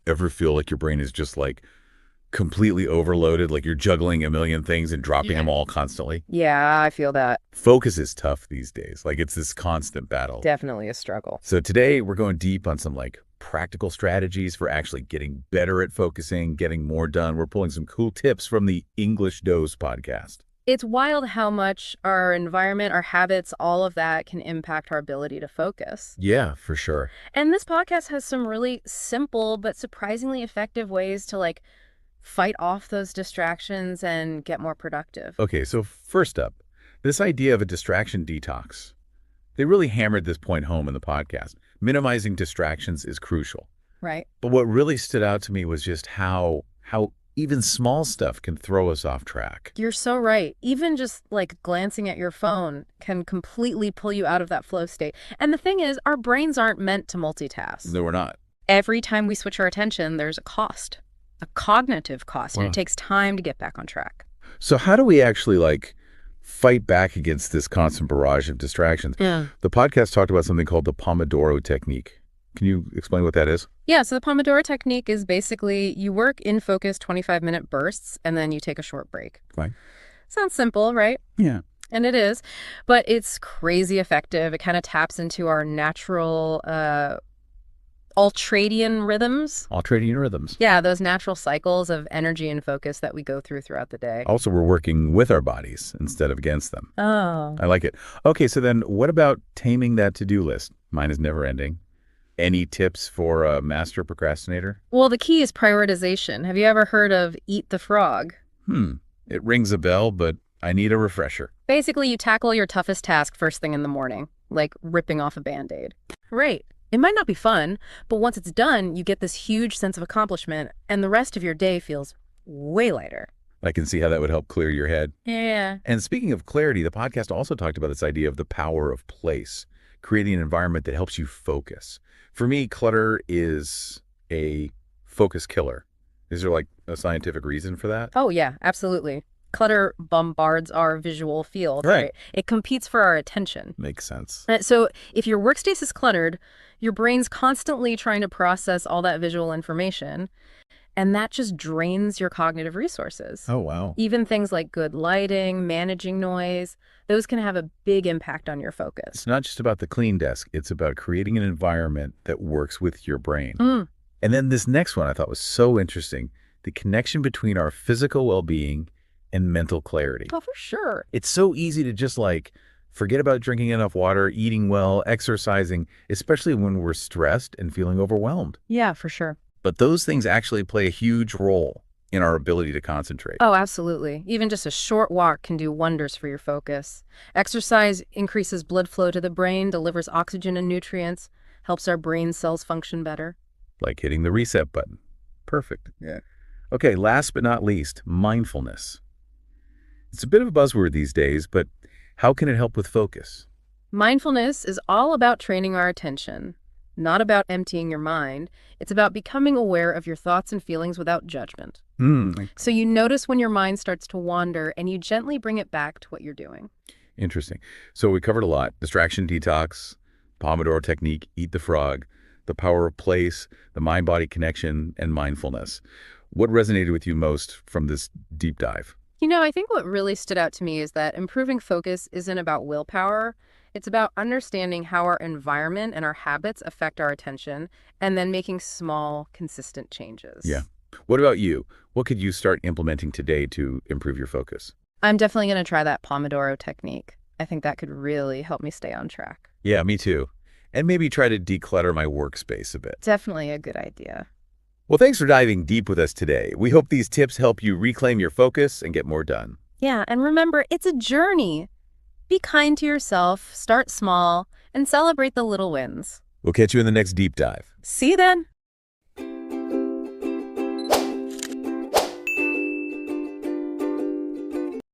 Ever feel like your brain is just like completely overloaded, like you're juggling a million things and dropping them all constantly? Yeah, I feel that. Focus is tough these days. Like it's this constant battle. Definitely a struggle. So today we're going deep on some like practical strategies for actually getting better at focusing, getting more done. We're pulling some cool tips from the English Dose podcast. It's wild how much our environment, our habits, all of that can impact our ability to focus. Yeah, for sure. And this podcast has some really simple but surprisingly effective ways to fight off those distractions and get more productive. Okay, so first up, this idea of a distraction detox. They really hammered this point home in the podcast. Minimizing distractions is crucial. Right. But what really stood out to me was just how even small stuff can throw us off track. You're so right. Even just glancing at your phone can completely pull you out of that flow state. And the thing is, our brains aren't meant to multitask. No, we're not. Every time we switch our attention, there's a cost, a cognitive cost, and Wow. it takes time to get back on track. So how do we actually fight back against this constant barrage of distractions? Yeah. The podcast talked about something called the Pomodoro Technique. Can you explain what that is? Yeah, so the Pomodoro Technique is basically you work in focus 25-minute bursts, and then you take a short break. Fine. Sounds simple, right? Yeah. And it is, but it's crazy effective. It kind of taps into our natural ultradian rhythms. Alternating rhythms. Yeah, those natural cycles of energy and focus that we go throughout the day. Also, we're working with our bodies instead of against them. Oh. I like it. Okay, so then what about taming that to-do list? Mine is never ending. Any tips for a master procrastinator? Well, the key is prioritization. Have you ever heard of eat the frog? It rings a bell, but I need a refresher. Basically, you tackle your toughest task first thing in the morning, like ripping off a Band-Aid. Right. It might not be fun, but once it's done, you get this huge sense of accomplishment, and the rest of your day feels way lighter. I can see how that would help clear your head. Yeah. And speaking of clarity, the podcast also talked about this idea of the power of place, creating an environment that helps you focus. For me, clutter is a focus killer. Is there a scientific reason for that? Oh, yeah, absolutely. Clutter bombards our visual field, Right. right? It competes for our attention. Makes sense. So if your workspace is cluttered, your brain's constantly trying to process all that visual information, and that just drains your cognitive resources. Oh, wow. Even things like good lighting, managing noise, those can have a big impact on your focus. It's not just about the clean desk. It's about creating an environment that works with your brain. Mm. And then this next one I thought was so interesting, the connection between our physical well-being and mental clarity. Oh, for sure. It's so easy to just forget about drinking enough water, eating well, exercising, especially when we're stressed and feeling overwhelmed. Yeah, for sure. But those things actually play a huge role in our ability to concentrate. Oh, absolutely. Even just a short walk can do wonders for your focus. Exercise increases blood flow to the brain, delivers oxygen and nutrients, helps our brain cells function better. Like hitting the reset button. Perfect. Yeah. Okay, last but not least, mindfulness. It's a bit of a buzzword these days, but how can it help with focus? Mindfulness is all about training our attention, not about emptying your mind. It's about becoming aware of your thoughts and feelings without judgment. So you notice when your mind starts to wander and you gently bring it back to what you're doing. Interesting. So we covered a lot. Distraction detox, Pomodoro Technique, eat the frog, the power of place, the mind-body connection, and mindfulness. What resonated with you most from this deep dive? I think what really stood out to me is that improving focus isn't about willpower. It's about understanding how our environment and our habits affect our attention and then making small, consistent changes. Yeah. What about you? What could you start implementing today to improve your focus? I'm definitely going to try that Pomodoro technique. I think that could really help me stay on track. Yeah, me too. And maybe try to declutter my workspace a bit. Definitely a good idea. Well, thanks for diving deep with us today. We hope these tips help you reclaim your focus and get more done. Yeah, and remember, it's a journey. Be kind to yourself, start small, and celebrate the little wins. We'll catch you in the next deep dive. See you then.